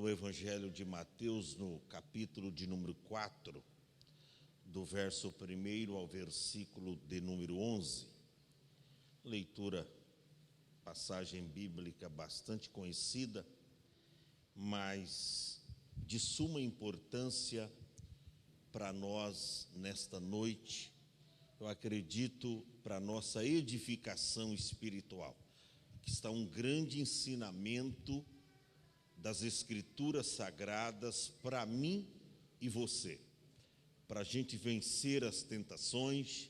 no Evangelho de Mateus, no capítulo de número 4, do verso 1 ao versículo de número 11. Leitura, passagem bíblica bastante conhecida, mas de suma importância para nós nesta noite, eu acredito, para nossa edificação espiritual, que está um grande ensinamento das Escrituras Sagradas para mim e você, para a gente vencer as tentações,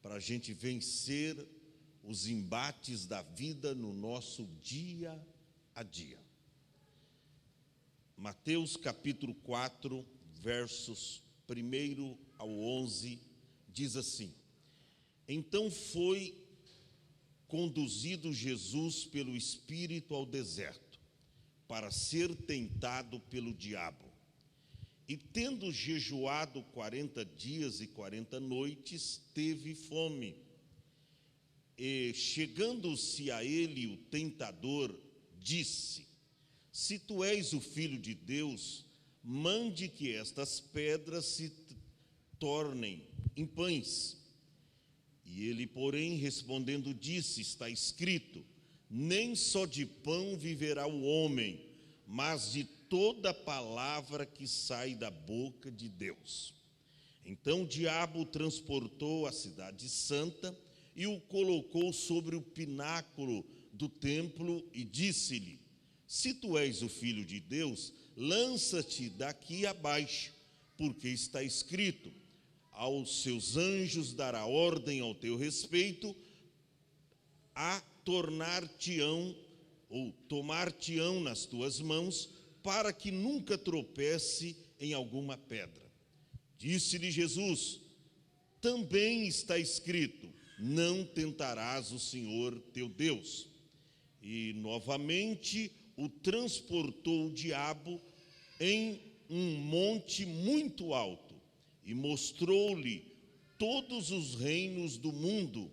para a gente vencer os embates da vida no nosso dia a dia. Mateus capítulo 4, versos 1 ao 11, diz assim: Então foi conduzido Jesus pelo Espírito ao deserto, para ser tentado pelo diabo. E tendo jejuado 40 dias e 40 noites, teve fome. E chegando-se a ele o tentador, disse: Se tu és o Filho de Deus, mande que estas pedras se tornem em pães. E ele, porém, respondendo, disse: Está escrito: Nem só de pão viverá o homem, mas de toda palavra que sai da boca de Deus. Então o diabo o transportou à cidade santa e o colocou sobre o pináculo do templo e disse-lhe: Se tu és o Filho de Deus, lança-te daqui abaixo, porque está escrito: Aos seus anjos dará ordem ao teu respeito, a tornar-te-ão ou tomar-te-ão nas tuas mãos, para que nunca tropece em alguma pedra. Disse-lhe Jesus: Também está escrito: Não tentarás o Senhor teu Deus. E novamente o transportou o diabo em um monte muito alto e mostrou-lhe todos os reinos do mundo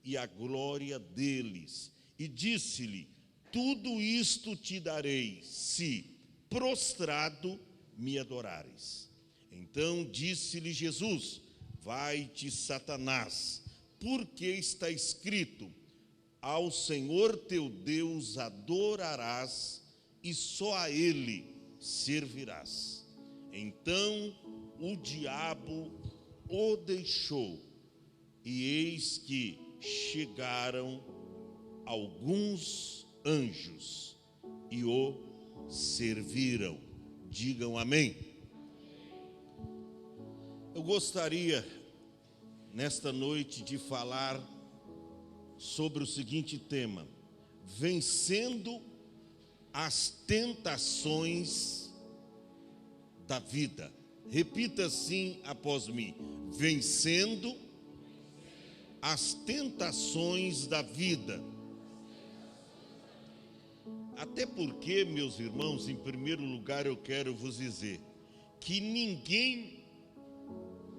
e a glória deles. E disse-lhe: Tudo isto te darei, se prostrado me adorares. Então disse-lhe Jesus: Vai-te, Satanás, porque está escrito: Ao Senhor teu Deus adorarás e só a Ele servirás. Então o diabo o deixou, e eis que chegaram alguns anjos e o serviram. Digam amém. Eu gostaria, nesta noite, de falar sobre o seguinte tema: vencendo as tentações da vida. Repita assim após mim: vencendo as tentações da vida. Até porque, meus irmãos, em primeiro lugar eu quero vos dizer que ninguém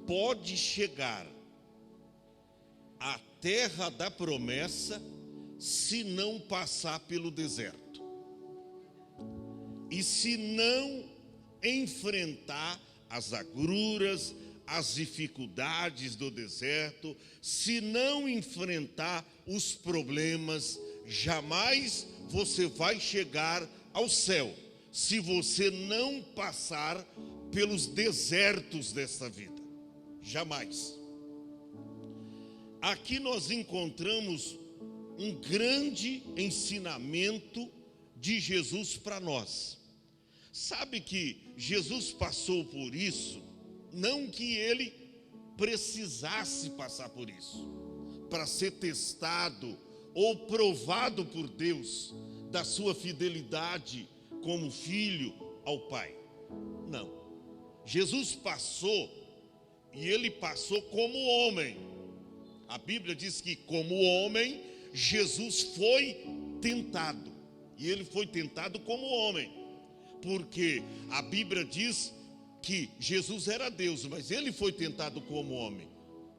pode chegar à terra da promessa se não passar pelo deserto e se não enfrentar as agruras, as dificuldades do deserto, se não enfrentar os problemas. Jamais você vai chegar ao céu se você não passar pelos desertos desta vida. Jamais. Aqui nós encontramos um grande ensinamento de Jesus para nós. Sabe que Jesus passou por isso, não que ele precisasse passar por isso, para ser testado ou provado por Deus da sua fidelidade como filho ao Pai. Não. Jesus passou, e ele passou como homem. A Bíblia diz que como homem, Jesus foi tentado. E ele foi tentado como homem, porque a Bíblia diz que Jesus era Deus, mas ele foi tentado como homem,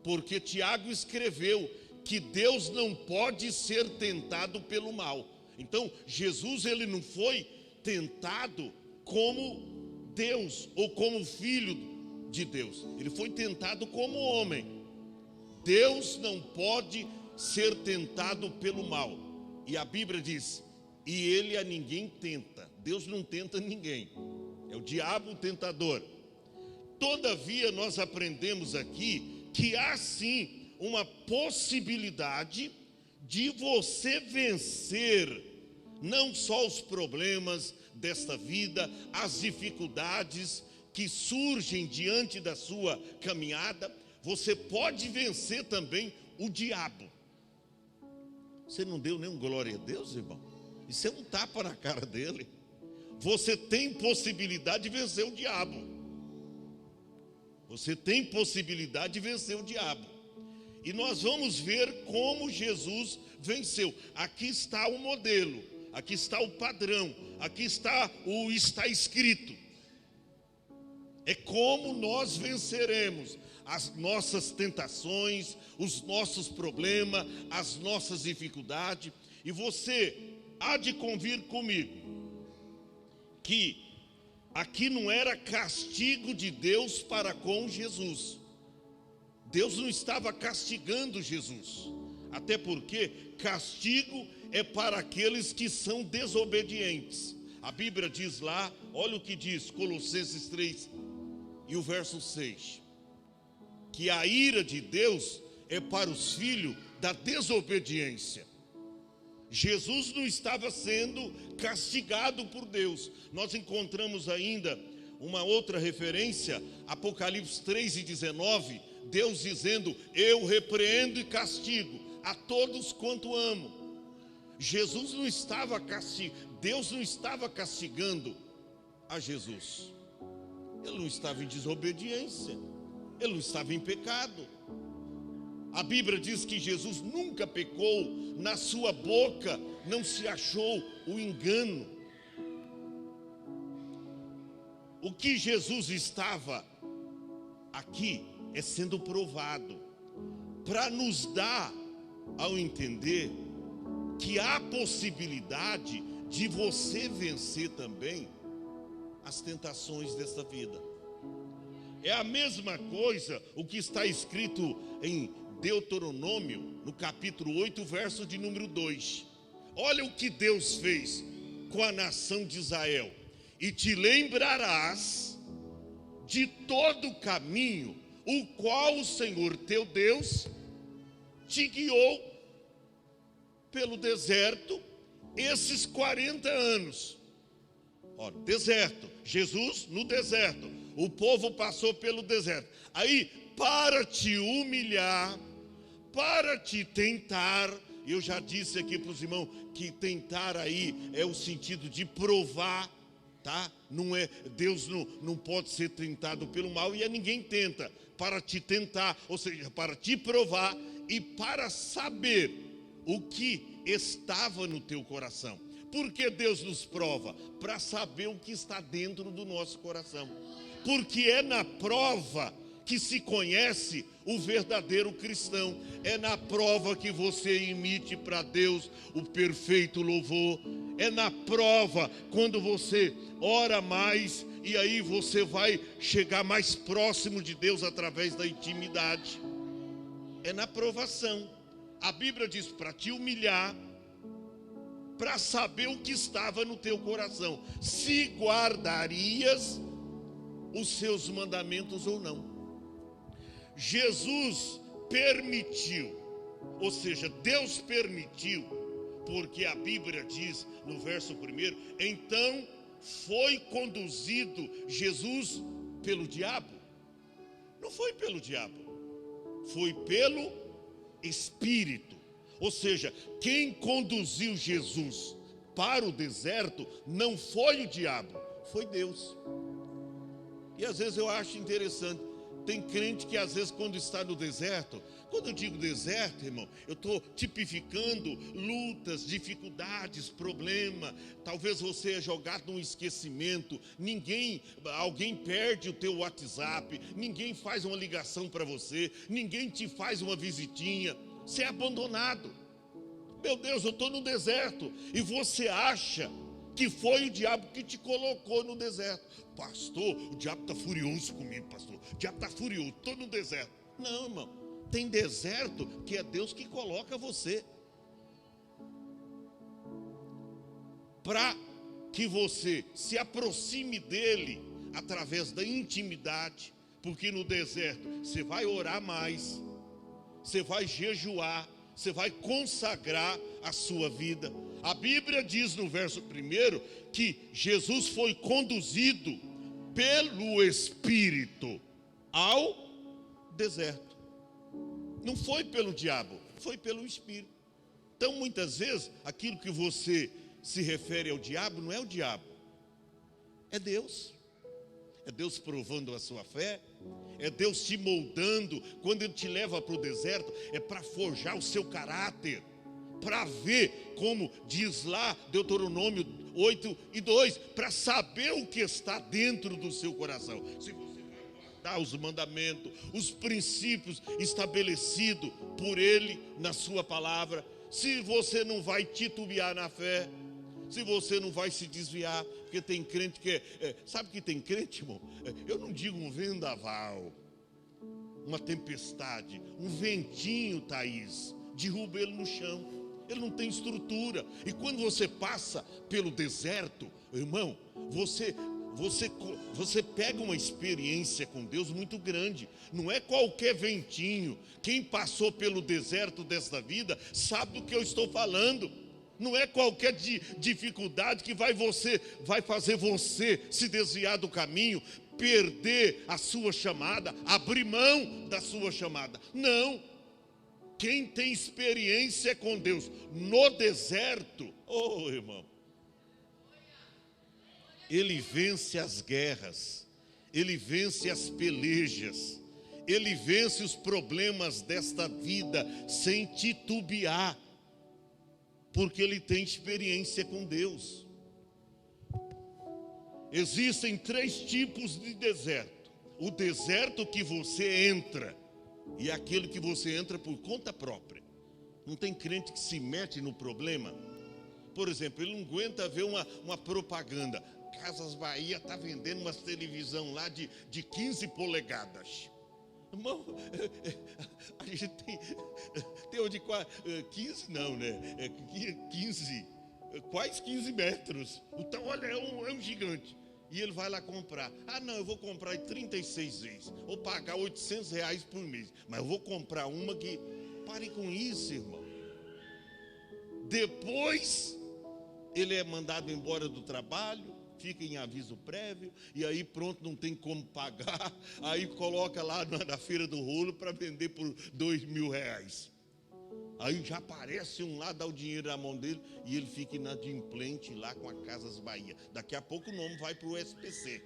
porque Tiago escreveu que Deus não pode ser tentado pelo mal. Então Jesus, ele não foi tentado como Deus ou como filho de Deus. Ele foi tentado como homem. Deus não pode ser tentado pelo mal. E a Bíblia diz: e ele a ninguém tenta. Deus não tenta ninguém. É o diabo o tentador. Todavia nós aprendemos aqui que há sim uma possibilidade de você vencer não só os problemas desta vida, as dificuldades que surgem diante da sua caminhada. Você pode vencer também o diabo. Você não deu nenhum glória a Deus, irmão? Isso é um tapa na cara dele. Você tem possibilidade de vencer o diabo. Você tem possibilidade de vencer o diabo. E nós vamos ver como Jesus venceu. Aqui está o modelo, aqui está o padrão, aqui está o está escrito. É como nós venceremos as nossas tentações, os nossos problemas, as nossas dificuldades. E você há de convir comigo que aqui não era castigo de Deus para com Jesus. Deus não estava castigando Jesus, até porque castigo é para aqueles que são desobedientes. A Bíblia diz lá, olha o que diz Colossenses 3 e o verso 6, que a ira de Deus é para os filhos da desobediência. Jesus não estava sendo castigado por Deus. Nós encontramos ainda uma outra referência, Apocalipse 3:19, Deus dizendo: eu repreendo e castigo a todos quanto amo. Jesus não estava Deus não estava castigando a Jesus. Ele não estava em desobediência, ele não estava em pecado. A Bíblia diz que Jesus nunca pecou, na sua boca não se achou o engano. O que Jesus estava aqui é sendo provado, para nos dar ao entender que há possibilidade de você vencer também as tentações desta vida. É a mesma coisa o que está escrito em Deuteronômio, no capítulo 8, verso de número 2. Olha o que Deus fez com a nação de Israel: e te lembrarás de todo o caminho o qual o Senhor teu Deus te guiou pelo deserto esses 40 anos. Ó, deserto, Jesus no deserto, o povo passou pelo deserto. Aí, para te humilhar, para te tentar, eu já disse aqui para os irmãos que tentar aí é o sentido de provar, tá? Não é, Deus não pode ser tentado pelo mal, e ninguém tenta. Para te tentar, ou seja, para te provar e para saber o que estava no teu coração. Por que Deus nos prova? Para saber o que está dentro do nosso coração. Porque é na prova que se conhece o verdadeiro cristão. É na prova que você emite para Deus o perfeito louvor. É na prova quando você ora mais, e aí você vai chegar mais próximo de Deus através da intimidade. É na provação. A Bíblia diz para te humilhar, para saber o que estava no teu coração, se guardarias os seus mandamentos ou não. Jesus permitiu, ou seja, Deus permitiu, porque a Bíblia diz no verso 1, então foi conduzido Jesus pelo diabo? Não foi pelo diabo, foi pelo Espírito. Ou seja, quem conduziu Jesus para o deserto não foi o diabo, foi Deus. E às vezes eu acho interessante, tem crente que às vezes quando está no deserto, quando eu digo deserto, irmão, eu estou tipificando lutas, dificuldades, problema. Talvez você é jogado num esquecimento, alguém perde o teu WhatsApp, ninguém faz uma ligação para você, ninguém te faz uma visitinha, você é abandonado. Meu Deus, eu estou no deserto, e você acha que foi o diabo que te colocou no deserto. Pastor, o diabo está furioso comigo, pastor. O diabo está furioso, estou no deserto. Não, irmão, tem deserto que é Deus que coloca você, para que você se aproxime dele através da intimidade, porque no deserto você vai orar mais, você vai jejuar, você vai consagrar a sua vida. A Bíblia diz no verso 1 que Jesus foi conduzido pelo Espírito ao deserto. Não foi pelo diabo, foi pelo Espírito. Então muitas vezes aquilo que você se refere ao diabo não é o diabo, é Deus. É Deus provando a sua fé, é Deus te moldando. Quando Ele te leva para o deserto, é para forjar o seu caráter, para ver, como diz lá Deuteronômio 8:2, para saber o que está dentro do seu coração. Se você vai guardar os mandamentos, os princípios estabelecidos por Ele na sua palavra, se você não vai titubear na fé, se você não vai se desviar, porque tem crente que sabe que tem crente, irmão? Eu não digo um vendaval, uma tempestade, um ventinho, Thaís, derruba ele no chão. Ele não tem estrutura. E quando você passa pelo deserto, irmão, você pega uma experiência com Deus muito grande. Não é qualquer ventinho. Quem passou pelo deserto desta vida sabe do que eu estou falando. Não é qualquer dificuldade que vai fazer você se desviar do caminho, perder a sua chamada, abrir mão da sua chamada. Não. Quem tem experiência com Deus no deserto, oh irmão, ele vence as guerras, ele vence as pelejas, ele vence os problemas desta vida sem titubear, porque ele tem experiência com Deus. Existem 3 tipos de deserto: o deserto que você entra, e é aquele que você entra por conta própria. Não tem crente que se mete no problema. Por exemplo, ele não aguenta ver uma propaganda. Casas Bahia está vendendo umas televisão lá de 15 polegadas. Irmão, a gente tem onde 15 não, né? 15, quase 15 metros. Então, olha, é um gigante. E ele vai lá comprar. Ah, não, eu vou comprar 36 vezes. Vou pagar R$800 por mês. Mas eu vou comprar uma que... Pare com isso, irmão. Depois, ele é mandado embora do trabalho, fica em aviso prévio, e aí pronto, não tem como pagar. Aí coloca lá na feira do rolo para vender por R$2.000. Aí já aparece um lá, dá o dinheiro na mão dele, e ele fica inadimplente lá com a Casas Bahia. Daqui a pouco o nome vai para o SPC.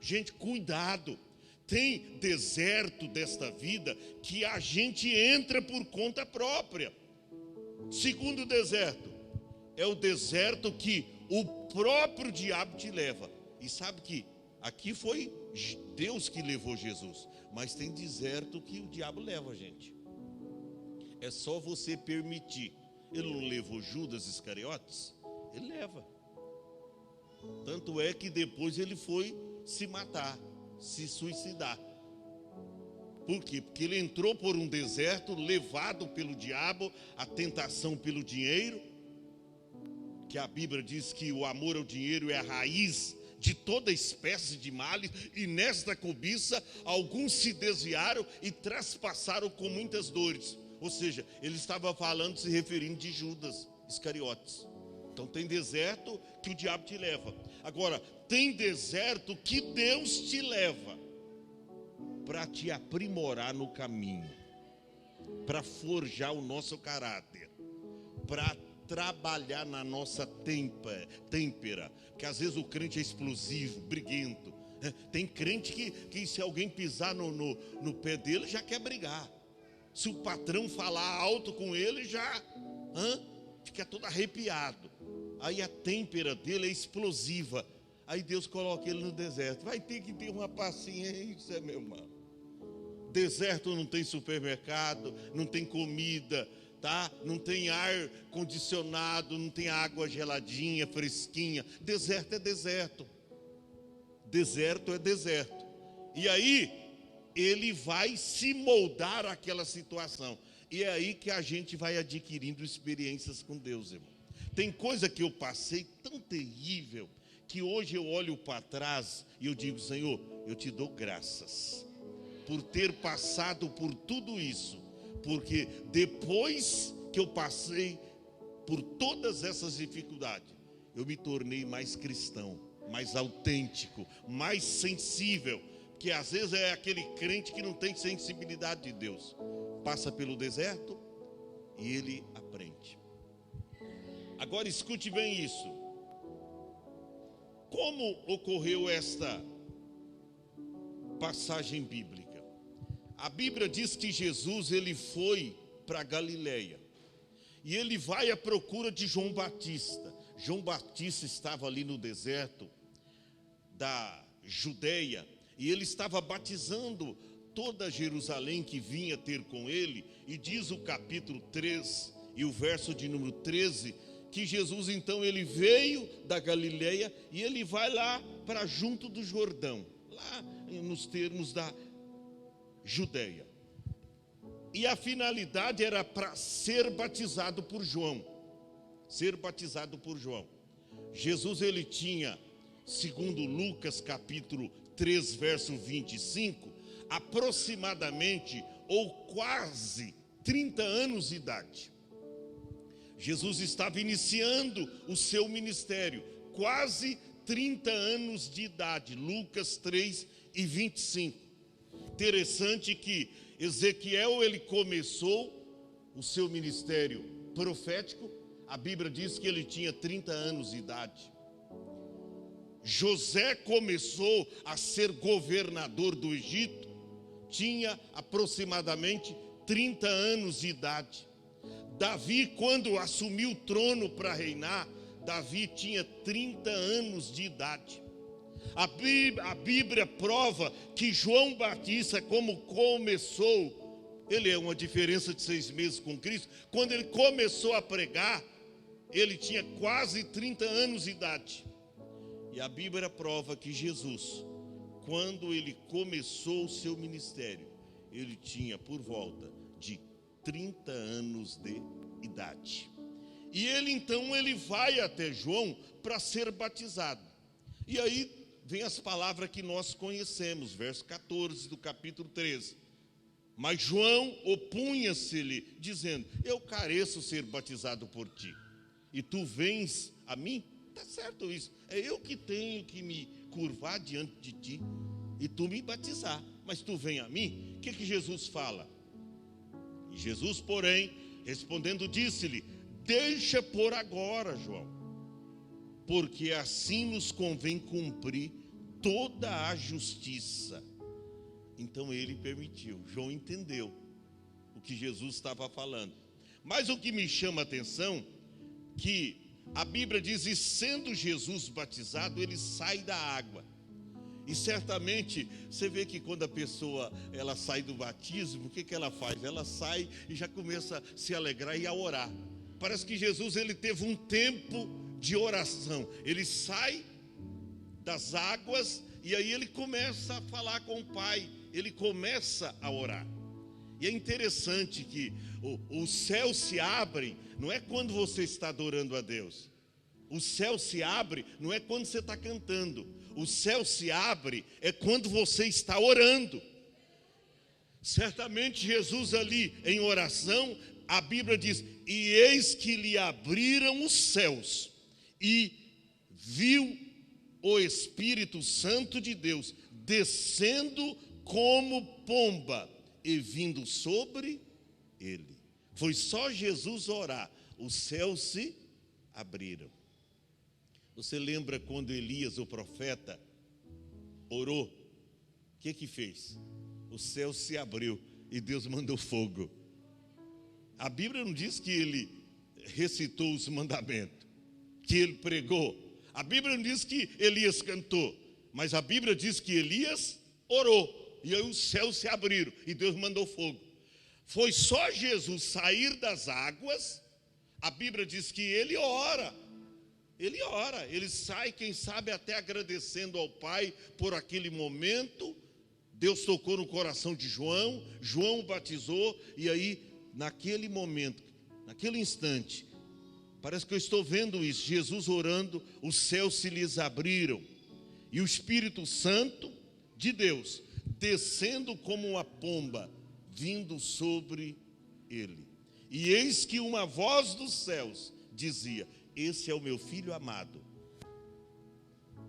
Gente, cuidado. Tem deserto desta vida que a gente entra por conta própria. Segundo deserto, é o deserto que o próprio diabo te leva. E sabe que aqui foi Deus que levou Jesus, mas tem deserto que o diabo leva a gente. É só você permitir. Ele não levou Judas Iscariotes? Ele leva. Tanto é que depois ele foi se matar, se suicidar. Por quê? Porque ele entrou por um deserto, levado pelo diabo, a tentação pelo dinheiro, que a Bíblia diz que o amor ao dinheiro é a raiz de toda espécie de males, e nesta cobiça alguns se desviaram e traspassaram com muitas dores. Ou seja, ele estava falando, se referindo de Judas Iscariotes. Então tem deserto que o diabo te leva. Agora, tem deserto que Deus te leva para te aprimorar no caminho, para forjar o nosso caráter, para trabalhar na nossa têmpera. Porque às vezes o crente é explosivo, briguento. Tem crente que se alguém pisar no pé dele, já quer brigar. Se o patrão falar alto com ele, já fica todo arrepiado. Aí a têmpera dele é explosiva. Aí Deus coloca ele no deserto. Vai ter que ter uma paciência, meu irmão. Deserto não tem supermercado, não tem comida, tá? Não tem ar condicionado, não tem água geladinha, fresquinha. Deserto é deserto. Deserto é deserto. E aí, ele vai se moldar àquela situação. E é aí que a gente vai adquirindo experiências com Deus, irmão. Tem coisa que eu passei tão terrível, que hoje eu olho para trás e eu digo: Senhor, eu te dou graças por ter passado por tudo isso. Porque depois que eu passei por todas essas dificuldades, eu me tornei mais cristão, mais autêntico, mais sensível. Que às vezes é aquele crente que não tem sensibilidade de Deus. Passa pelo deserto e ele aprende. Agora escute bem isso. Como ocorreu esta passagem bíblica? A Bíblia diz que Jesus ele foi para Galileia. E ele vai à procura de João Batista. João Batista estava ali no deserto da Judeia. E ele estava batizando toda Jerusalém que vinha ter com ele. E diz o capítulo 3 e o verso de número 13, que Jesus então ele veio da Galileia e ele vai lá para junto do Jordão, lá nos termos da Judeia. E a finalidade era para ser batizado por João. Ser batizado por João. Jesus ele tinha, segundo Lucas capítulo 3, verso 25, aproximadamente ou quase 30 anos de idade. Jesus estava iniciando o seu ministério, quase 30 anos de idade, Lucas 3 e 25. Interessante que Ezequiel, ele começou o seu ministério profético, a Bíblia diz que ele tinha 30 anos de idade. José começou a ser governador do Egito, tinha aproximadamente 30 anos de idade. Davi, quando assumiu o trono para reinar, Davi tinha 30 anos de idade. A Bíblia prova que João Batista, como começou, ele é uma diferença de 6 meses com Cristo. Quando ele começou a pregar, ele tinha quase 30 anos de idade. E a Bíblia prova que Jesus, quando ele começou o seu ministério, ele tinha por volta de 30 anos de idade. E ele então ele vai até João para ser batizado. E aí vem as palavras que nós conhecemos, verso 14 do capítulo 13. Mas João opunha-se-lhe, dizendo: eu careço ser batizado por ti, e tu vens a mim? Está certo isso, é eu que tenho que me curvar diante de ti, e tu me batizar, mas tu vem a mim? O que Jesus fala? E Jesus, porém, respondendo, disse-lhe: deixa por agora, João, porque assim nos convém cumprir toda a justiça. Então ele permitiu. João entendeu o que Jesus estava falando. Mas o que me chama a atenção, que a Bíblia diz: e sendo Jesus batizado, ele sai da água. E certamente, você vê que quando a pessoa ela sai do batismo, o que ela faz? Ela sai e já começa a se alegrar e a orar. Parece que Jesus ele teve um tempo de oração. Ele sai das águas e aí ele começa a falar com o Pai. Ele começa a orar. E é interessante que os céus se abrem, não é quando você está adorando a Deus. O céu se abre, não é quando você está cantando. O céu se abre, é quando você está orando. Certamente Jesus ali em oração, a Bíblia diz: e eis que lhe abriram os céus, e viu o Espírito Santo de Deus descendo como pomba e vindo sobre ele. Foi só Jesus orar, os céus se abriram. Você lembra quando Elias, o profeta, orou? O que fez? O céu se abriu e Deus mandou fogo. A Bíblia não diz que ele recitou os mandamentos, que ele pregou. A Bíblia não diz que Elias cantou, mas a Bíblia diz que Elias orou. E aí os céus se abriram e Deus mandou fogo. Foi só Jesus sair das águas, a Bíblia diz que ele ora, ele sai, quem sabe até agradecendo ao Pai por aquele momento. Deus tocou no coração de João, João o batizou, e aí, naquele momento, naquele instante, parece que eu estou vendo isso, Jesus orando, os céus se lhes abriram, e o Espírito Santo de Deus, descendo como uma pomba, vindo sobre ele. E eis que uma voz dos céus dizia: esse é o meu filho amado,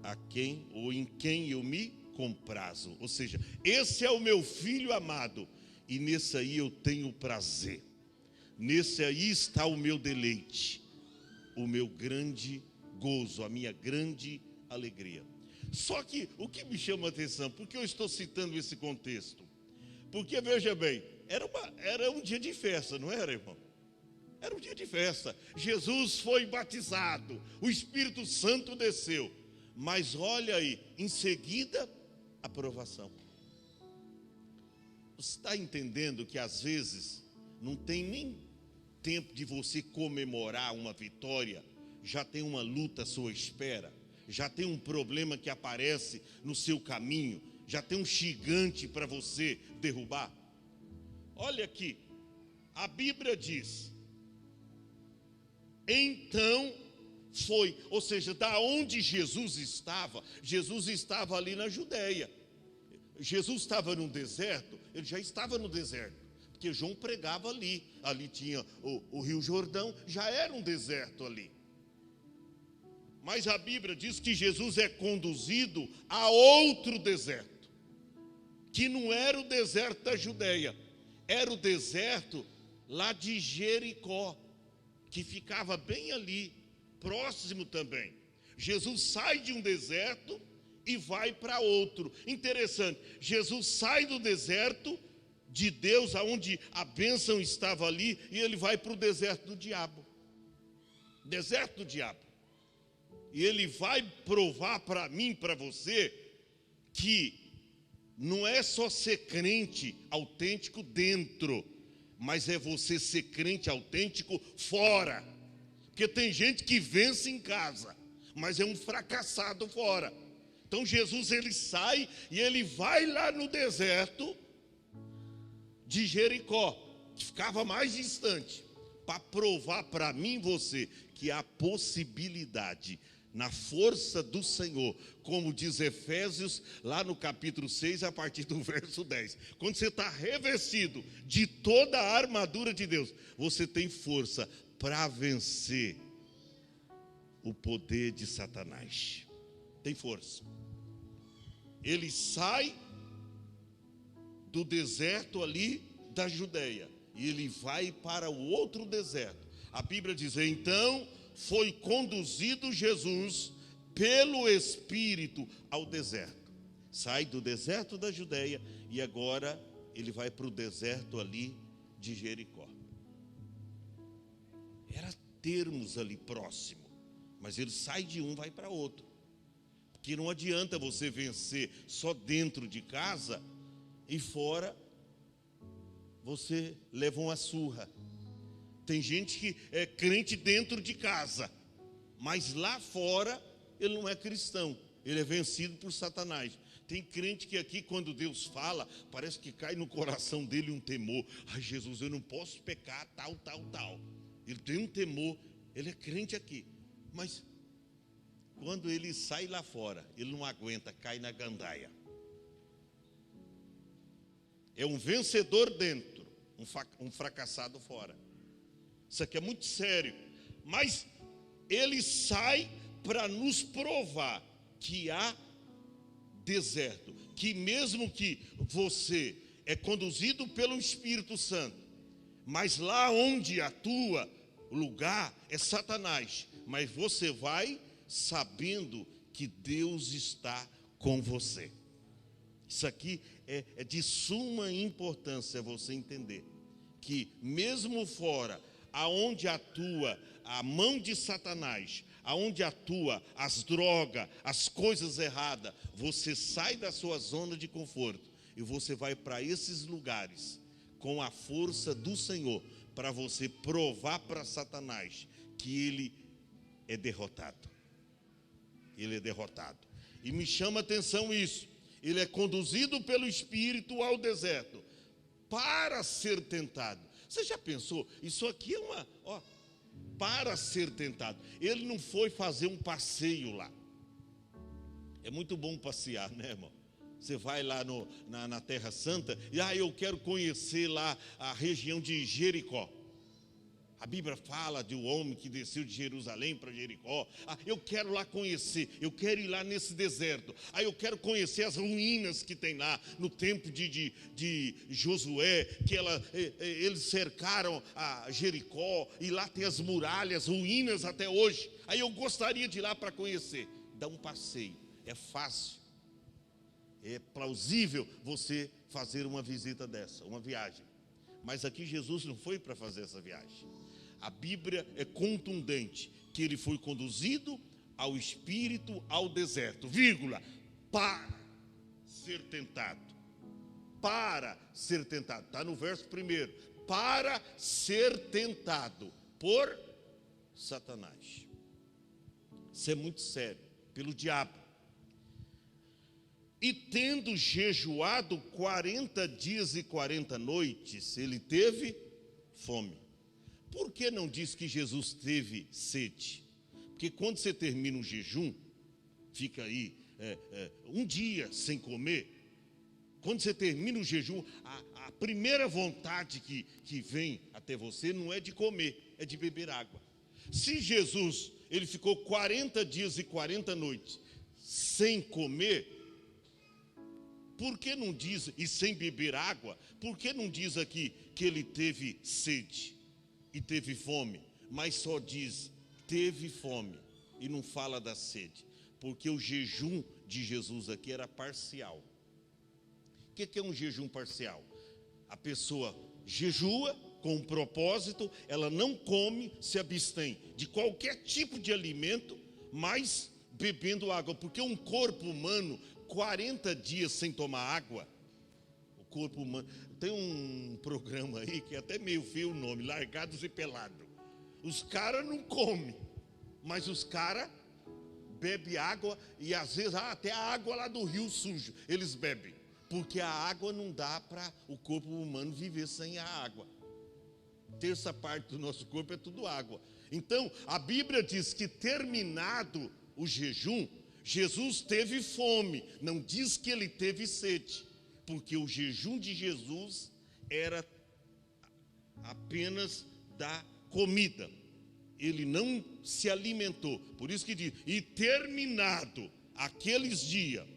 a quem ou em quem eu me comprazo. Ou seja, esse é o meu filho amado, e nesse aí eu tenho prazer, nesse aí está o meu deleite, o meu grande gozo, a minha grande alegria. Só que o que me chama a atenção, por que eu estou citando esse contexto? Porque, veja bem, era um dia de festa, não era, irmão? Era um dia de festa. Jesus foi batizado, o Espírito Santo desceu. Mas olha aí, em seguida, a provação. Você está entendendo que às vezes não tem nem tempo de você comemorar uma vitória, já tem uma luta à sua espera, já tem um problema que aparece no seu caminho, já tem um gigante para você derrubar? Olha aqui, a Bíblia diz: então foi, ou seja, da onde Jesus estava ali na Judéia. Jesus estava no deserto, ele já estava no deserto, porque João pregava ali tinha o Rio Jordão, já era um deserto ali. Mas a Bíblia diz que Jesus é conduzido a outro deserto, que não era o deserto da Judéia, era o deserto lá de Jericó, que ficava bem ali, próximo também. Jesus sai de um deserto e vai para outro. Interessante, Jesus sai do deserto de Deus, aonde a bênção estava ali, e ele vai para o deserto do diabo. Deserto do diabo. E ele vai provar para mim, para você, que não é só ser crente autêntico dentro, mas é você ser crente autêntico fora. Porque tem gente que vence em casa, mas é um fracassado fora. Então Jesus, ele sai e ele vai lá no deserto de Jericó, que ficava mais distante, para provar para mim e você que há possibilidade, na força do Senhor, como diz Efésios, lá no capítulo 6, a partir do verso 10. Quando você está revestido de toda a armadura de Deus, você tem força para vencer o poder de Satanás. Tem força. Ele sai do deserto ali da Judéia, e ele vai para o outro deserto. A Bíblia diz: então foi conduzido Jesus pelo Espírito ao deserto. Sai do deserto da Judéia e agora ele vai para o deserto ali de Jericó. Era termos ali próximo, mas ele sai de um, vai para outro. Porque não adianta você vencer só dentro de casa e fora você leva uma surra. Tem gente que é crente dentro de casa, mas lá fora ele não é cristão, ele é vencido por Satanás. Tem crente que aqui, quando Deus fala, parece que cai no coração dele um temor. Ai, Jesus, eu não posso pecar, tal. Ele tem um temor, ele é crente aqui, mas quando ele sai lá fora, ele não aguenta, cai na gandaia. É um vencedor dentro, um fracassado fora. Isso aqui é muito sério, mas ele sai para nos provar que há deserto, que mesmo que você é conduzido pelo Espírito Santo, mas lá onde atua o lugar é Satanás, mas você vai sabendo que Deus está com você. Isso aqui é de suma importância você entender que mesmo fora, aonde atua a mão de Satanás, aonde atua as drogas, as coisas erradas, você sai da sua zona de conforto e você vai para esses lugares com a força do Senhor, para você provar para Satanás que ele é derrotado. Ele é derrotado. E me chama a atenção isso. Ele é conduzido pelo Espírito ao deserto para ser tentado. Você já pensou? Isso aqui é para ser tentado. Ele não foi fazer um passeio lá. É muito bom passear, né, irmão? Você vai lá na Terra Santa e eu quero conhecer lá a região de Jericó. A Bíblia fala de um homem que desceu de Jerusalém para Jericó. Eu quero lá conhecer, eu quero ir lá nesse deserto. Eu quero conhecer as ruínas que tem lá no tempo de Josué, que eles cercaram a Jericó, e lá tem as muralhas, ruínas até hoje. Eu gostaria de ir lá para conhecer. Dá um passeio, é fácil. É plausível você fazer uma visita dessa, uma viagem. Mas aqui Jesus não foi para fazer essa viagem. A Bíblia é contundente que ele foi conduzido ao Espírito ao deserto, vírgula, para ser tentado. Para ser tentado. Está no verso 1. Para ser tentado por Satanás. Isso é muito sério. Pelo diabo. E tendo jejuado 40 dias e 40 noites, ele teve fome. Por que não diz que Jesus teve sede? Porque quando você termina um jejum, fica aí um dia sem comer. Quando você termina o jejum, a primeira vontade que vem até você não é de comer, é de beber água. Se Jesus, ele ficou 40 dias e 40 noites sem comer, por que não diz, e sem beber água, por que não diz aqui que ele teve sede e teve fome, mas só diz teve fome e não fala da sede? Porque o jejum de Jesus aqui era parcial. O que é um jejum parcial? A pessoa jejua com um propósito, ela não come, se abstém de qualquer tipo de alimento, mas bebendo água, porque um corpo humano 40 dias sem tomar água, o corpo humano, tem um programa aí que é até meio feio o nome, Largados e Pelados. Os caras não comem, mas os caras bebem água, e às vezes até a água lá do rio sujo, eles bebem, porque a água não dá para o corpo humano viver sem a água. Terça parte do nosso corpo é tudo água. Então a Bíblia diz que terminado o jejum, Jesus teve fome, não diz que ele teve sede, porque o jejum de Jesus era apenas da comida, ele não se alimentou. Por isso que diz, e terminado aqueles dias,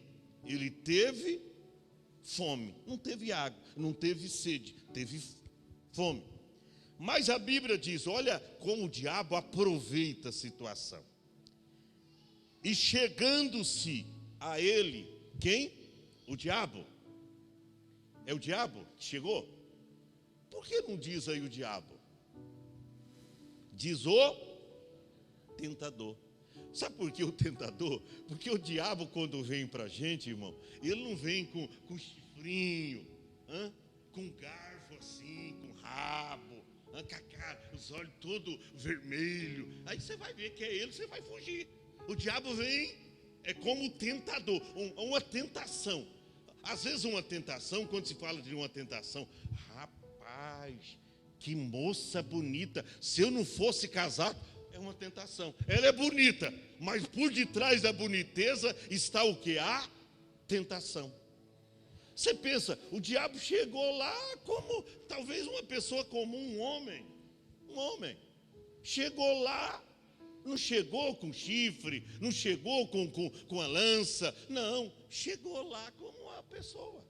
ele teve fome, não teve água, não teve sede, teve fome. Mas a Bíblia diz, olha como o diabo aproveita a situação. E chegando-se a ele, quem? O diabo. É o diabo que chegou? Por que não diz aí o diabo? Diz o tentador. Sabe por que o tentador? Porque o diabo, quando vem para a gente, irmão, ele não vem com chifrinho, com garfo assim, com rabo, os olhos todos vermelhos. Aí você vai ver que é ele, você vai fugir. O diabo vem, é como tentador, uma tentação. Às vezes uma tentação, quando se fala de uma tentação, rapaz, que moça bonita, se eu não fosse casado, é uma tentação. Ela é bonita, mas por detrás da boniteza está o que? A tentação. Você pensa, o diabo chegou lá como talvez uma pessoa comum, um homem. Chegou lá, não chegou com chifre, não chegou com a lança, não, chegou lá como uma pessoa.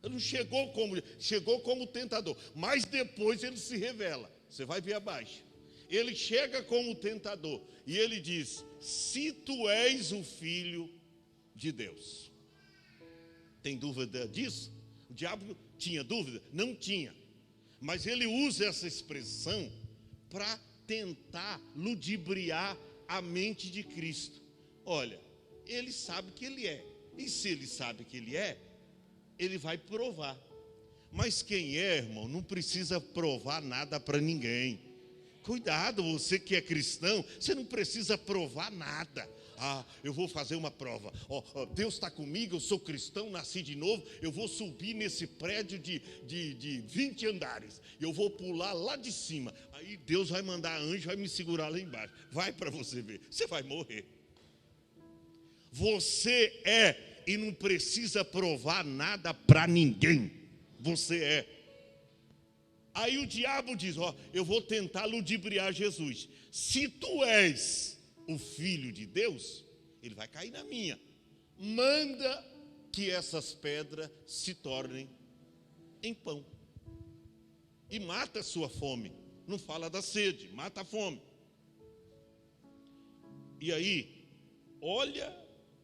Ele não chegou como tentador, mas depois ele se revela. Você vai ver abaixo. Ele chega como tentador e ele diz: se tu és o filho de Deus. Tem dúvida disso? O diabo tinha dúvida? Não tinha. Mas ele usa essa expressão para tentar ludibriar a mente de Cristo. Olha, ele sabe que ele é. E se ele sabe que ele é, ele vai provar. Mas quem é, irmão, não precisa provar nada para ninguém. Cuidado, você que é cristão, você não precisa provar nada. Eu vou fazer uma prova. Deus está comigo, eu sou cristão, nasci de novo. Eu vou subir nesse prédio de 20 andares. Eu vou pular lá de cima. Aí Deus vai mandar anjo, vai me segurar lá embaixo. Vai para você ver, você vai morrer. Você é e não precisa provar nada para ninguém. Você é. Aí o diabo diz, eu vou tentar ludibriar Jesus. Se tu és o filho de Deus, ele vai cair na minha. Manda que essas pedras se tornem em pão. E mata a sua fome. Não fala da sede, mata a fome. E aí, olha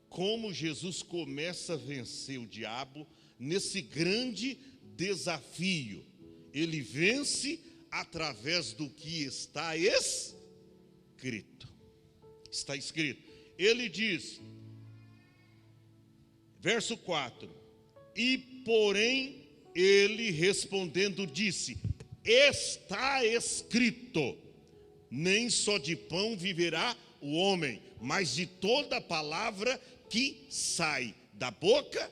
como Jesus começa a vencer o diabo nesse grande desafio. Ele vence através do que está escrito. Está escrito. Ele diz, verso 4: E porém ele respondendo disse: Está escrito, nem só de pão viverá o homem, mas de toda palavra que sai da boca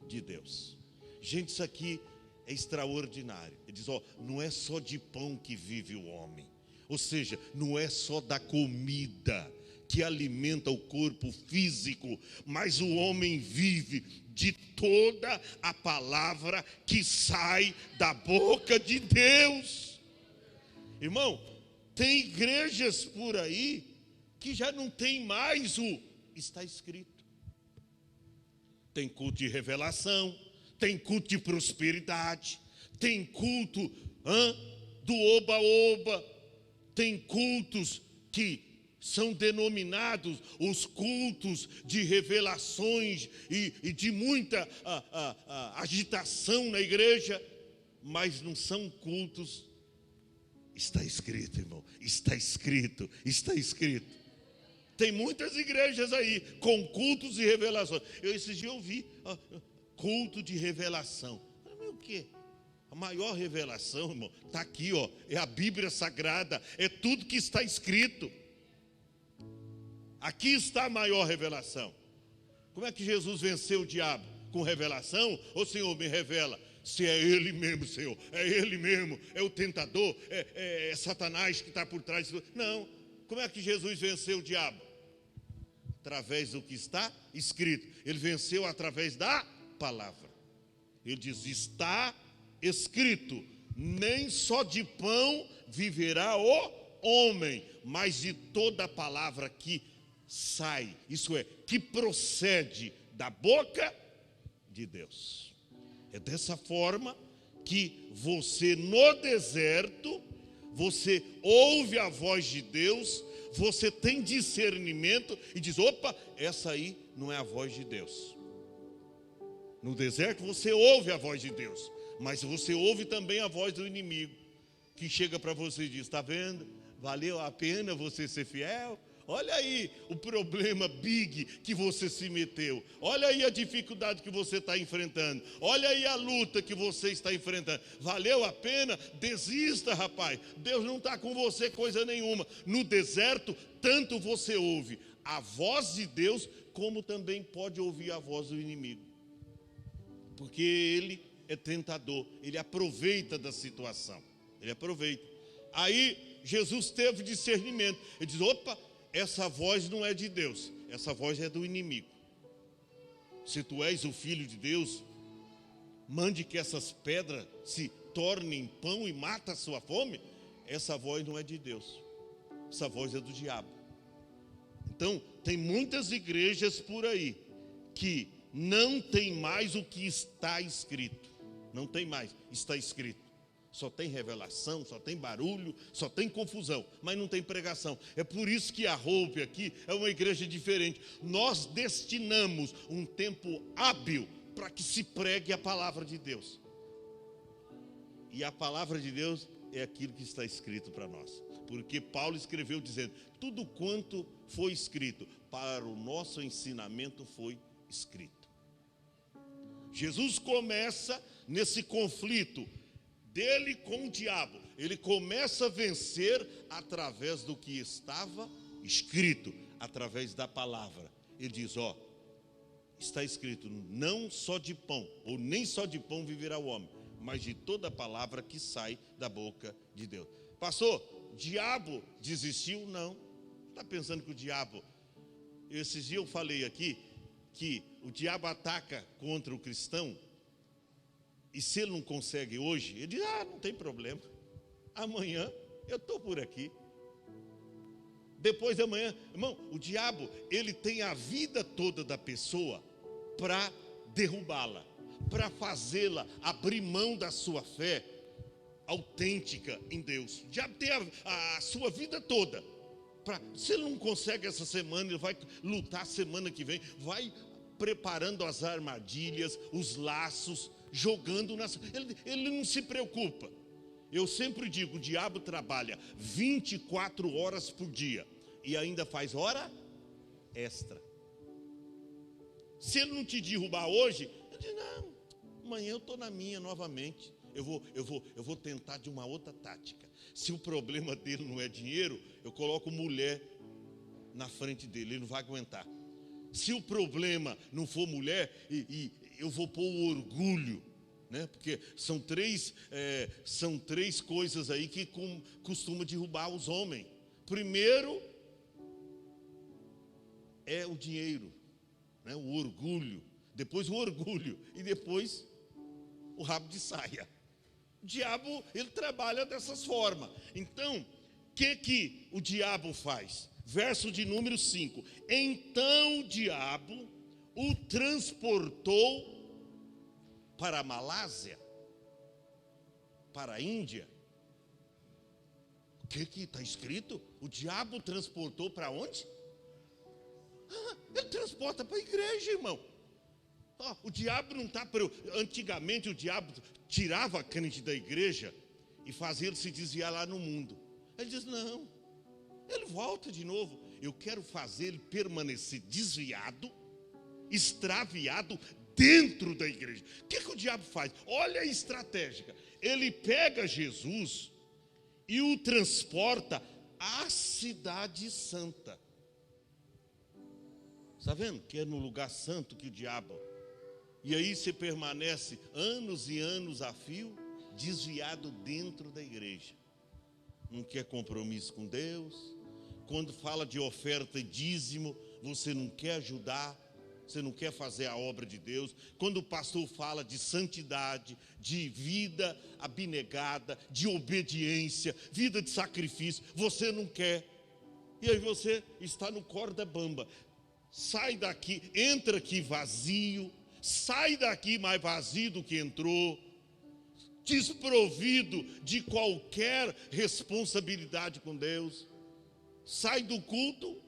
de Deus. Gente, isso aqui é extraordinário. Ele diz, não é só de pão que vive o homem. Ou seja, não é só da comida que alimenta o corpo físico, mas o homem vive de toda a palavra que sai da boca de Deus. Irmão, tem igrejas por aí que já não tem mais o está escrito. Tem culto de revelação, tem culto de prosperidade, tem culto do oba-oba, tem cultos que são denominados os cultos de revelações e de muita agitação na igreja, mas não são cultos. Está escrito, irmão, está escrito, está escrito. Tem muitas igrejas aí com cultos de revelações. Esses dias eu vi culto de revelação. Mas o quê? A maior revelação, irmão, está aqui, é a Bíblia Sagrada, é tudo que está escrito. Aqui está a maior revelação. Como é que Jesus venceu o diabo? Com revelação? Ô Senhor, me revela. Se é Ele mesmo, Senhor, é Ele mesmo, é o tentador, é Satanás que está por trás disso. Não. Como é que Jesus venceu o diabo? Através do que está escrito. Ele venceu através da palavra. Ele diz, está escrito, nem só de pão viverá o homem, mas de toda palavra que sai, isso é, que procede da boca de Deus. É dessa forma que você no deserto, você ouve a voz de Deus, você tem discernimento e diz, opa, essa aí não é a voz de Deus. No deserto você ouve a voz de Deus, mas você ouve também a voz do inimigo, que chega para você e diz, está vendo? Valeu a pena você ser fiel? Olha aí o problema big que você se meteu. Olha aí a dificuldade que você está enfrentando. Olha aí a luta que você está enfrentando. Valeu a pena? Desista, rapaz. Deus não está com você coisa nenhuma. No deserto, tanto você ouve a voz de Deus, como também pode ouvir a voz do inimigo. Porque ele é tentador. Ele aproveita da situação. Ele aproveita. Aí Jesus teve discernimento. Ele diz, opa, essa voz não é de Deus, essa voz é do inimigo. Se tu és o filho de Deus, mande que essas pedras se tornem pão e mata a sua fome. Essa voz não é de Deus, essa voz é do diabo. Então, tem muitas igrejas por aí que não tem mais o que está escrito. Não tem mais, está escrito. Só tem revelação, só tem barulho, só tem confusão, mas não tem pregação. É por isso que a Hope aqui é uma igreja diferente. Nós destinamos um tempo hábil para que se pregue a palavra de Deus. E a palavra de Deus é aquilo que está escrito para nós. Porque Paulo escreveu dizendo, tudo quanto foi escrito para o nosso ensinamento foi escrito. Jesus começa nesse conflito dele com o diabo, ele começa a vencer através do que estava escrito, através da palavra. Ele diz, ó, está escrito, não só de pão, ou nem só de pão viverá o homem, mas de toda palavra que sai da boca de Deus. Pastor, o diabo desistiu? Não. Está pensando que o diabo... Esses dias eu falei aqui que o diabo ataca contra o cristão, e se ele não consegue hoje, ele diz, não tem problema, amanhã eu estou por aqui. Depois da manhã, irmão, o diabo, ele tem a vida toda da pessoa para derrubá-la, para fazê-la abrir mão da sua fé autêntica em Deus. O diabo tem a sua vida toda. Se ele não consegue essa semana, ele vai lutar semana que vem, vai preparando as armadilhas, os laços, jogando nas... Ele não se preocupa. Eu sempre digo, o diabo trabalha 24 horas por dia e ainda faz hora extra. Se ele não te derrubar hoje, eu digo, não, amanhã eu estou na minha novamente. Eu vou tentar de uma outra tática. Se o problema dele não é dinheiro, eu coloco mulher na frente dele, ele não vai aguentar. Se o problema não for mulher, eu vou pôr o orgulho, né? Porque são três coisas aí que costumam derrubar os homens. Primeiro é o dinheiro, né? O orgulho, depois o orgulho e depois o rabo de saia. O diabo, ele trabalha dessas formas. Então, o que o diabo faz? Verso de número 5. Então o diabo o transportou para a Malásia, para a Índia. O que está escrito? O diabo transportou para onde? Ele transporta para a igreja, irmão. O diabo não está... Antigamente o diabo tirava a crente da igreja e fazia ele se desviar lá no mundo. Ele diz, não, ele volta de novo. Eu quero fazer ele permanecer desviado, extraviado dentro da igreja. O que o diabo faz? Olha a estratégia. Ele pega Jesus e o transporta à cidade santa. Está vendo que é no lugar santo que o diabo... E aí você permanece anos e anos a fio, desviado dentro da igreja. Não quer compromisso com Deus. Quando fala de oferta e dízimo, você não quer ajudar, você não quer fazer a obra de Deus. Quando o pastor fala de santidade, de vida abnegada, de obediência, vida de sacrifício, você não quer. E aí você está no corda bamba. Sai daqui, entra aqui vazio, sai daqui mais vazio do que entrou, desprovido de qualquer responsabilidade com Deus. Sai do culto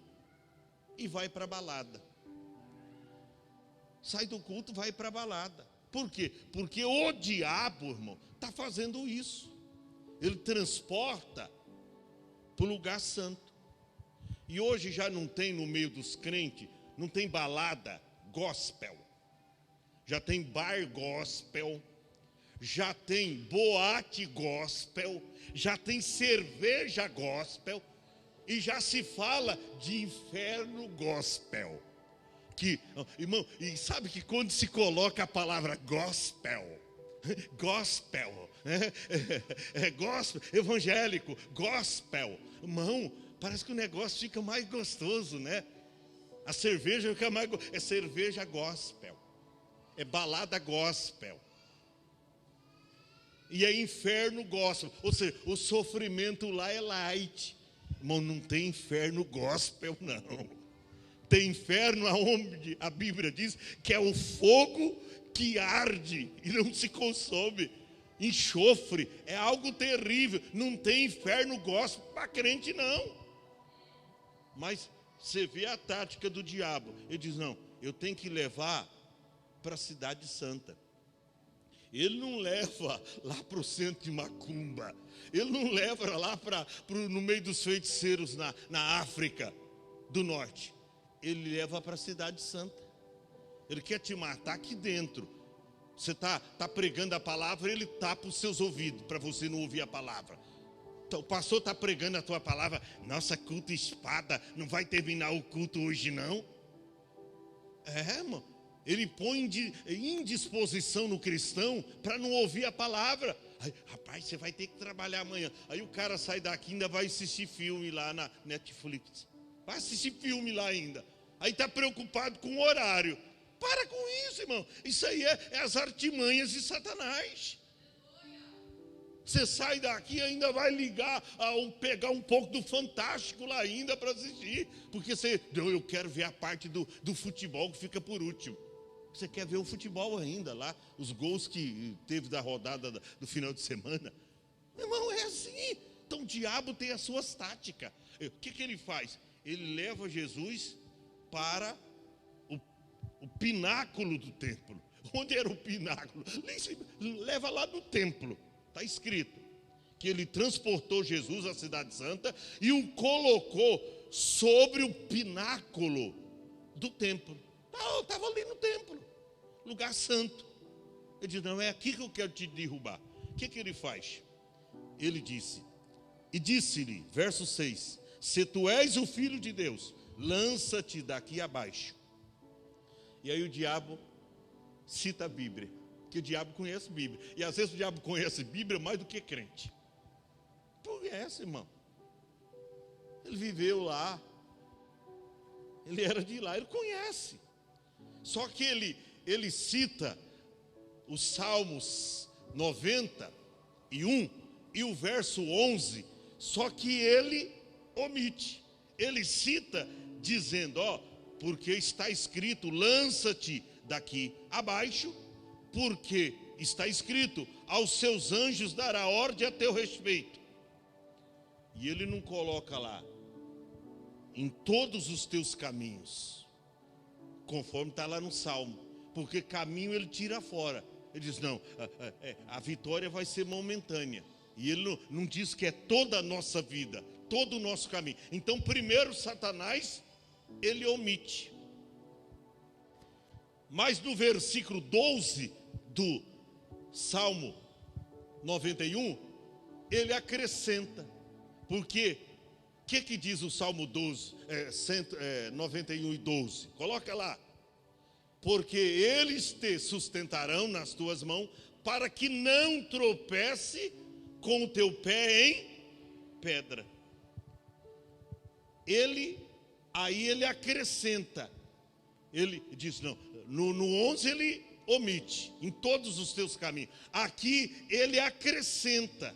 e vai para a balada. Sai do culto e vai para a balada. Por quê? Porque o diabo, irmão, está fazendo isso. Ele transporta para o lugar santo. E hoje já não tem no meio dos crentes, não tem balada gospel. Já tem bar gospel, já tem boate gospel, já tem cerveja gospel, e já se fala de inferno gospel. Que, irmão, e sabe que quando se coloca a palavra gospel, gospel, evangélico, gospel, irmão, parece que o negócio fica mais gostoso, né? A cerveja fica mais gostosa, é cerveja gospel. É balada gospel. E é inferno gospel. Ou seja, o sofrimento lá é light. Irmão, não tem inferno gospel, não. Tem inferno aonde a Bíblia diz que é o fogo que arde e não se consome. Enxofre, é algo terrível. Não tem inferno gospel para crente, não. Mas você vê a tática do diabo. Ele diz, não, eu tenho que levar para a cidade santa. Ele não leva lá para o centro de Macumba. Ele não leva lá no meio dos feiticeiros na África do Norte. Ele leva para a cidade santa. Ele quer te matar aqui dentro. Você está pregando a palavra, ele tapa os seus ouvidos para você não ouvir a palavra. Então, o pastor está pregando a tua palavra. Nossa, culto espada, não vai terminar o culto hoje não? Irmão, ele põe indisposição no cristão para não ouvir a palavra. Aí, rapaz, você vai ter que trabalhar amanhã. Aí o cara sai daqui e ainda vai assistir filme lá na Netflix. Vai assistir filme lá ainda. Aí está preocupado com o horário. Para com isso, irmão. Isso aí é as artimanhas de Satanás. Você sai daqui e ainda vai ligar, pegar um pouco do Fantástico lá ainda para assistir. Porque eu quero ver a parte do futebol que fica por último. Você quer ver o futebol ainda lá, os gols que teve da rodada do final de semana. Irmão, é assim. Então o diabo tem as suas táticas. O que ele faz? Ele leva Jesus para o pináculo do templo. Onde era o pináculo? Leva lá no templo. Está escrito que ele transportou Jesus à cidade santa e o colocou sobre o pináculo do templo. Estava ali no templo, lugar santo. Ele disse, não, é aqui que eu quero te derrubar. O que ele faz? Ele disse, e disse-lhe, verso 6, se tu és o filho de Deus, lança-te daqui abaixo. E aí o diabo cita a Bíblia, porque o diabo conhece a Bíblia. E às vezes o diabo conhece a Bíblia mais do que crente. Conhece, irmão. Ele viveu lá, ele era de lá, ele conhece. Só que ele cita os Salmos 91 e o verso 11, só que ele omite. Ele cita dizendo, porque está escrito, lança-te daqui abaixo, porque está escrito, aos seus anjos dará ordem a teu respeito. E ele não coloca lá, em todos os teus caminhos, conforme está lá no Salmo, porque caminho ele tira fora. Ele diz, não, a vitória vai ser momentânea. E ele não diz que é toda a nossa vida, todo o nosso caminho. Então primeiro Satanás, ele omite. Mas no versículo 12 do Salmo 91, ele acrescenta. Porque, o que diz o Salmo 91 e 12? Coloca lá. Porque eles te sustentarão nas tuas mãos, para que não tropece com o teu pé em pedra. Aí ele acrescenta. Ele diz, não, no 11 ele omite, em todos os teus caminhos. Aqui ele acrescenta.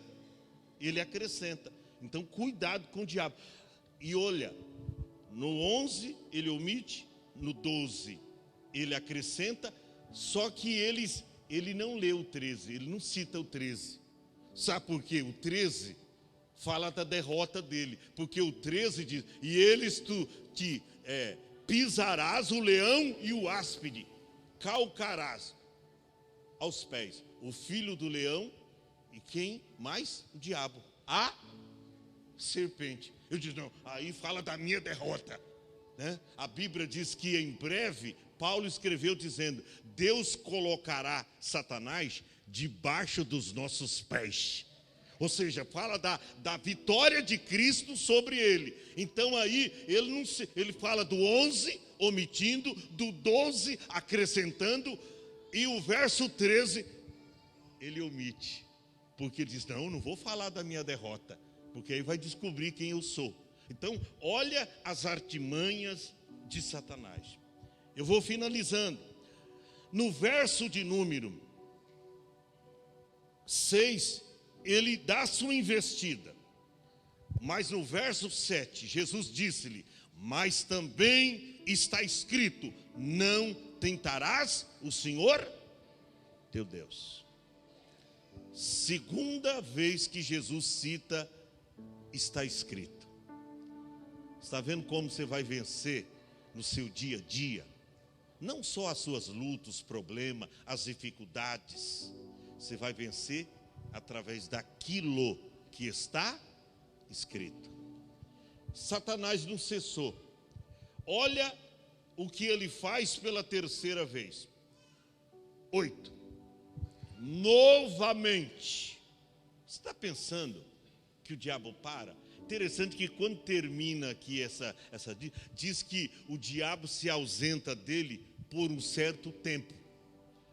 Ele acrescenta. Então cuidado com o diabo. E olha, no 11 ele omite, no 12 ele acrescenta, só que ele não lê o 13, ele não cita o 13. Sabe por quê? O 13 fala da derrota dele, porque o 13 diz, e eles tu te pisarás o leão e o áspide, calcarás aos pés o filho do leão e quem mais? O diabo, a serpente. Eu disse, não, aí fala da minha derrota, né? A Bíblia diz que em breve, Paulo escreveu dizendo, Deus colocará Satanás debaixo dos nossos pés. Ou seja, fala da vitória de Cristo sobre ele. Então aí, ele fala do 11, omitindo, do 12, acrescentando, e o verso 13, ele omite. Porque ele diz, não vou falar da minha derrota, porque aí vai descobrir quem eu sou. Então, olha as artimanhas de Satanás. Eu vou finalizando. No verso de número 6, ele dá sua investida. Mas no verso 7, Jesus disse-lhe, mas também está escrito, não tentarás o Senhor teu Deus. Segunda vez que Jesus cita, está escrito. Está vendo como você vai vencer no seu dia a dia? Não só as suas lutas, os problemas, as dificuldades. Você vai vencer através daquilo que está escrito. Satanás não cessou. Olha o que ele faz pela terceira vez. 8. novamente. Você está pensando que o diabo para? Interessante que quando termina aqui diz que o diabo se ausenta dele por um certo tempo.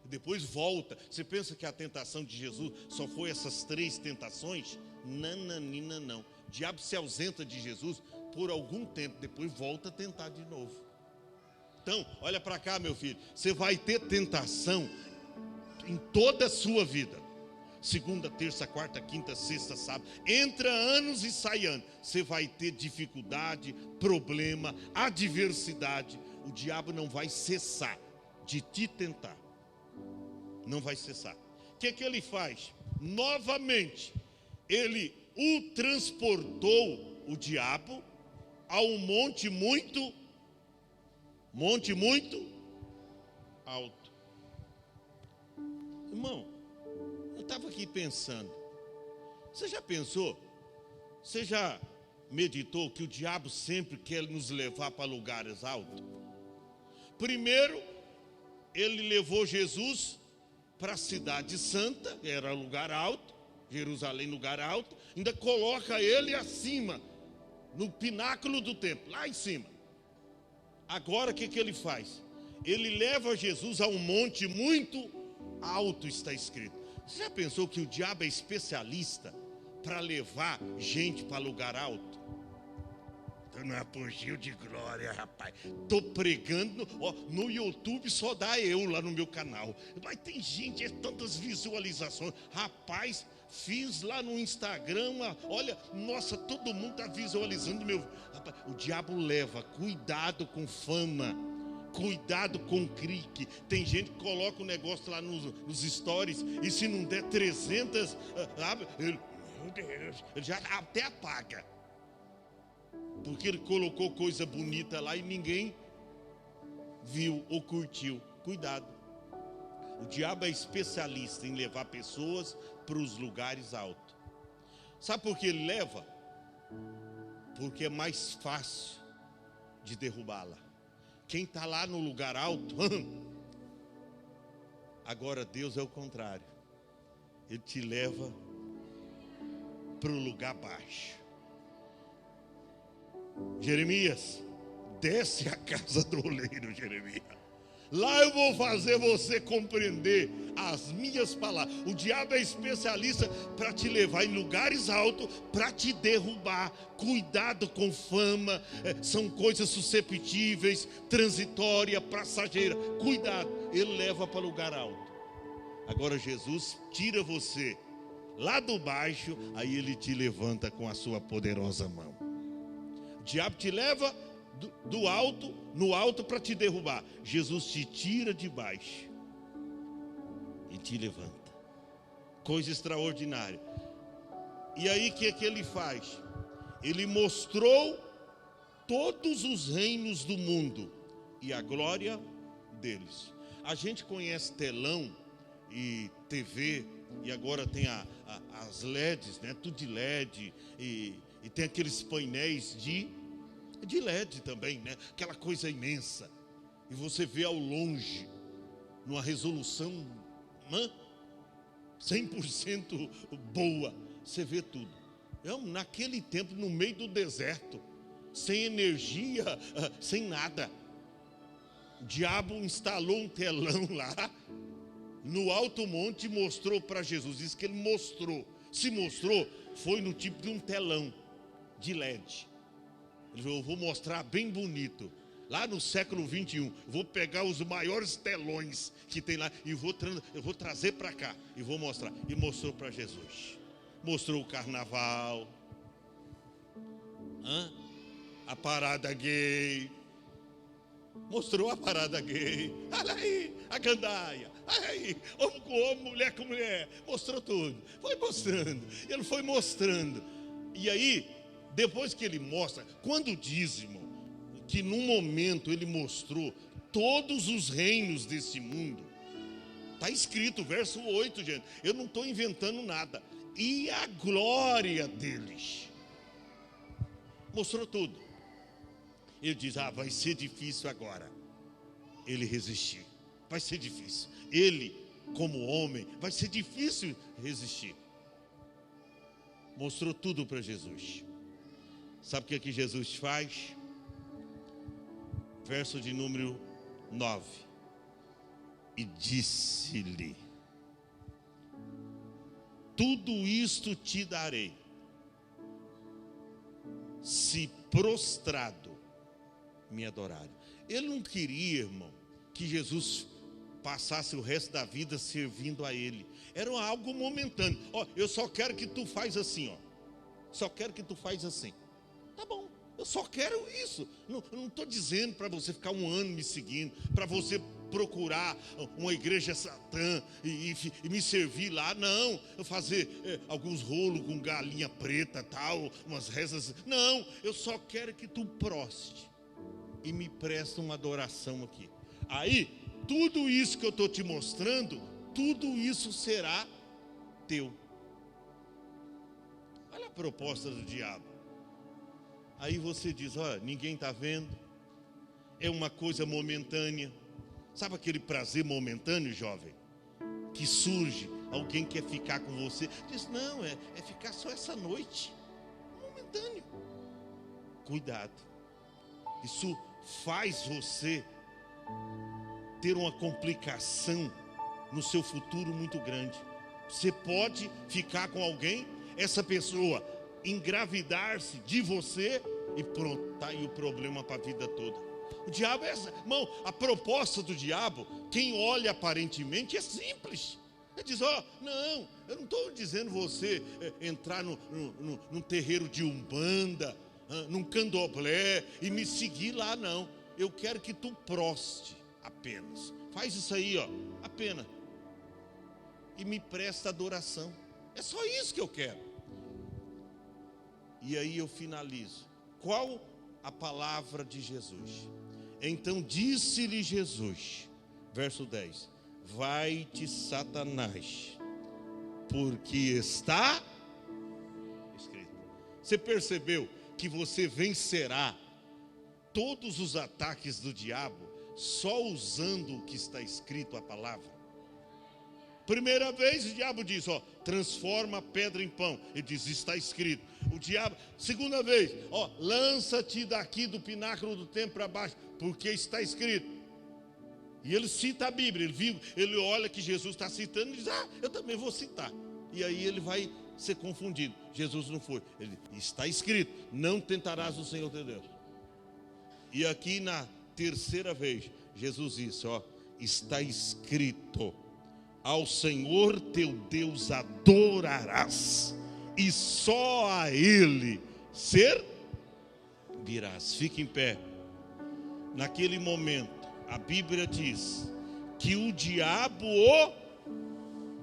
Depois volta. Você pensa que a tentação de Jesus só foi essas 3 tentações? Nananina, não. O diabo se ausenta de Jesus por algum tempo, depois volta a tentar de novo. Então, olha para cá, meu filho. Você vai ter tentação em toda a sua vida. Segunda, terça, quarta, quinta, sexta, sábado. Entra anos e sai anos. Você vai ter dificuldade, problema, adversidade. O diabo não vai cessar de te tentar. Não vai cessar. O que ele faz? Novamente, ele o transportou, o diabo, a um monte muito alto. Irmão, eu estava aqui pensando. Você já pensou? Você já meditou que o diabo sempre quer nos levar para lugares altos? Primeiro, ele levou Jesus para a cidade santa, que era lugar alto, Jerusalém, lugar alto, ainda coloca ele acima, no pináculo do templo, lá em cima. Agora o que ele faz? Ele leva Jesus a um monte muito alto, está escrito. Você já pensou que o diabo é especialista para levar gente para lugar alto? Estou no apogeu de glória, rapaz. Estou pregando, no YouTube só dá eu lá no meu canal. Mas tem gente, tantas visualizações. Rapaz, fiz lá no Instagram, olha, nossa, todo mundo está visualizando meu. Rapaz, o diabo leva, cuidado com fama. Cuidado com clique. Tem gente que coloca o negócio lá nos stories, e se não der 300, sabe, meu Deus, ele já até apaga, porque ele colocou coisa bonita lá e ninguém viu ou curtiu. Cuidado. O diabo é especialista em levar pessoas para os lugares altos. Sabe por que ele leva? Porque é mais fácil de derrubá-la. Quem está lá no lugar alto, agora Deus é o contrário. Ele te leva para o lugar baixo. Jeremias, desce a casa do oleiro, Jeremias. Lá eu vou fazer você compreender as minhas palavras. O diabo é especialista para te levar em lugares altos, para te derrubar. Cuidado com fama, são coisas susceptíveis, transitórias, passageiras. Cuidado, ele leva para lugar alto. Agora Jesus tira você lá do baixo, aí ele te levanta com a sua poderosa mão. O diabo te leva no alto para te derrubar. Jesus te tira de baixo e te levanta. Coisa extraordinária. E aí o que ele faz? Ele mostrou todos os reinos do mundo e a glória deles. A gente conhece telão e TV, e agora tem as LEDs, né? Tudo de LED, e tem aqueles painéis de LED também, né? Aquela coisa imensa. E você vê ao longe, numa resolução 100% boa, você vê tudo. Naquele tempo, no meio do deserto, sem energia, sem nada, o diabo instalou um telão lá, no alto monte, e mostrou para Jesus. Diz que ele se mostrou, foi no tipo de um telão de LED. Ele falou: eu vou mostrar bem bonito. Lá no século 21, vou pegar os maiores telões que tem lá e eu vou trazer para cá e vou mostrar. E mostrou para Jesus. Mostrou o carnaval, a parada gay. Mostrou a parada gay. Olha aí, a gandaia. Olha aí, homem com homem, mulher com mulher. Mostrou tudo. Foi mostrando. Ele foi mostrando. E aí, depois que ele mostra, quando diz, irmão, que num momento ele mostrou todos os reinos desse mundo, está escrito, verso 8, gente. Eu não estou inventando nada. E a glória deles. Mostrou tudo. Ele diz: vai ser difícil agora ele resistir. Vai ser difícil. Ele como homem, vai ser difícil resistir. Mostrou tudo para Jesus. Sabe o que Jesus faz? Verso de número 9. E disse-lhe: tudo isto te darei, se prostrado me adorarem. Ele não queria, irmão, que Jesus passasse o resto da vida servindo a ele. Era algo momentâneo. Ó, eu só quero que tu faz assim, ó. Só quero que tu faz assim. Tá bom, eu só quero isso. Não estou dizendo para você ficar um ano me seguindo, para você procurar uma igreja satã e me servir lá. Não, eu fazer alguns rolos com galinha preta, tal, umas rezas. Não, eu só quero que tu proste e me preste uma adoração aqui. Aí, tudo isso que eu estou te mostrando, tudo isso será teu. Olha a proposta do diabo. Aí você diz: olha, ninguém está vendo, é uma coisa momentânea. Sabe aquele prazer momentâneo, jovem, que surge, alguém quer ficar com você, diz: não, é ficar só essa noite, momentâneo. Cuidado, isso faz você ter uma complicação no seu futuro muito grande. Você pode ficar com alguém, essa pessoa engravidar-se de você e pronto, tá aí o problema para a vida toda. O diabo é essa, irmão, a proposta do diabo, quem olha aparentemente é simples. Ele diz: ó, não, eu não estou dizendo você entrar num terreiro de umbanda, num candomblé e me seguir lá, não. Eu quero que tu proste apenas. Faz isso aí, ó, apenas. E me presta adoração. É só isso que eu quero. E aí eu finalizo. Qual a palavra de Jesus? Então disse-lhe Jesus, verso 10: vai-te, Satanás, porque está escrito. Você percebeu que você vencerá todos os ataques do diabo só usando o que está escrito, a palavra? Primeira vez o diabo diz: ó, transforma a pedra em pão. Ele diz: está escrito. O diabo, segunda vez, ó, lança-te daqui do pináculo do templo para baixo, porque está escrito. E ele cita a Bíblia, ele olha que Jesus está citando e diz: ah, eu também vou citar. E aí ele vai ser confundido. Jesus não foi. Ele: está escrito, não tentarás o Senhor teu Deus. E aqui na terceira vez, Jesus disse: ó, está escrito, ao Senhor teu Deus adorarás, e só a Ele servirás. Fique em pé. Naquele momento, a Bíblia diz que o diabo o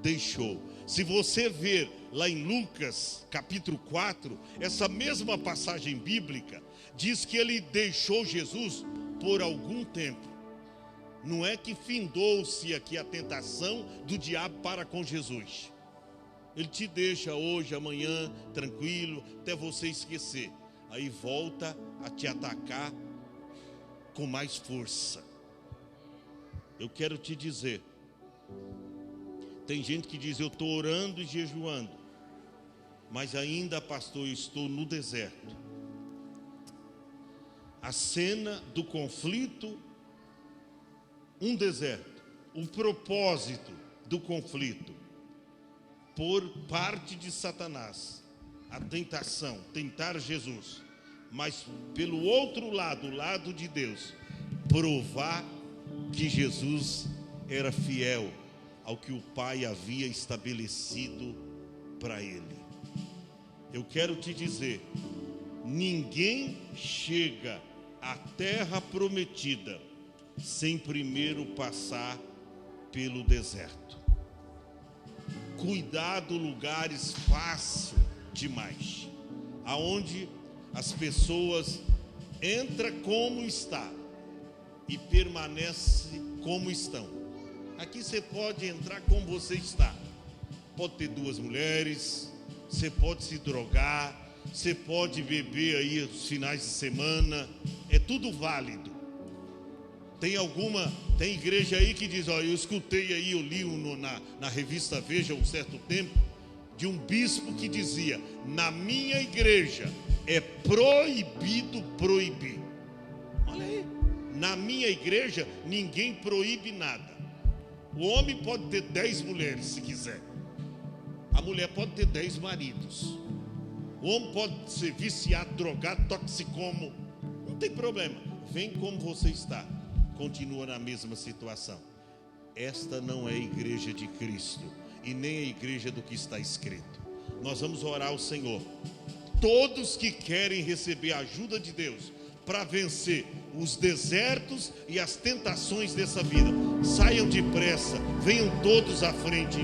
deixou. Se você ver lá em Lucas capítulo 4, essa mesma passagem bíblica diz que ele deixou Jesus por algum tempo. Não é que findou-se aqui a tentação do diabo para com Jesus. Ele te deixa hoje, amanhã, tranquilo, até você esquecer. Aí volta a te atacar com mais força. Eu quero te dizer, tem gente que diz: eu estou orando e jejuando, mas ainda, pastor, eu estou no deserto. A cena do conflito, um deserto, o propósito do conflito, por parte de Satanás, a tentação, tentar Jesus, mas pelo outro lado, o lado de Deus, provar que Jesus era fiel ao que o Pai havia estabelecido para ele. Eu quero te dizer, ninguém chega à terra prometida sem primeiro passar pelo deserto. Cuidado, lugares fácil demais, aonde as pessoas entram como está e permanece como estão. Aqui você pode entrar como você está. Pode ter duas mulheres, você pode se drogar, você pode beber aí os finais de semana, é tudo válido. Tem igreja aí que diz, ó, eu escutei aí, eu li na revista Veja um certo tempo, de um bispo que dizia: na minha igreja é proibido proibir. Olha aí, na minha igreja ninguém proíbe nada. O homem pode ter 10 mulheres se quiser, a mulher pode ter 10 maridos, o homem pode ser viciado, drogado, toxicomo, não tem problema, vem como você está, continua na mesma situação. Esta não é a igreja de Cristo e nem a igreja do que está escrito. Nós vamos orar ao Senhor. Todos que querem receber a ajuda de Deus para vencer os desertos e as tentações dessa vida, saiam depressa, venham todos à frente.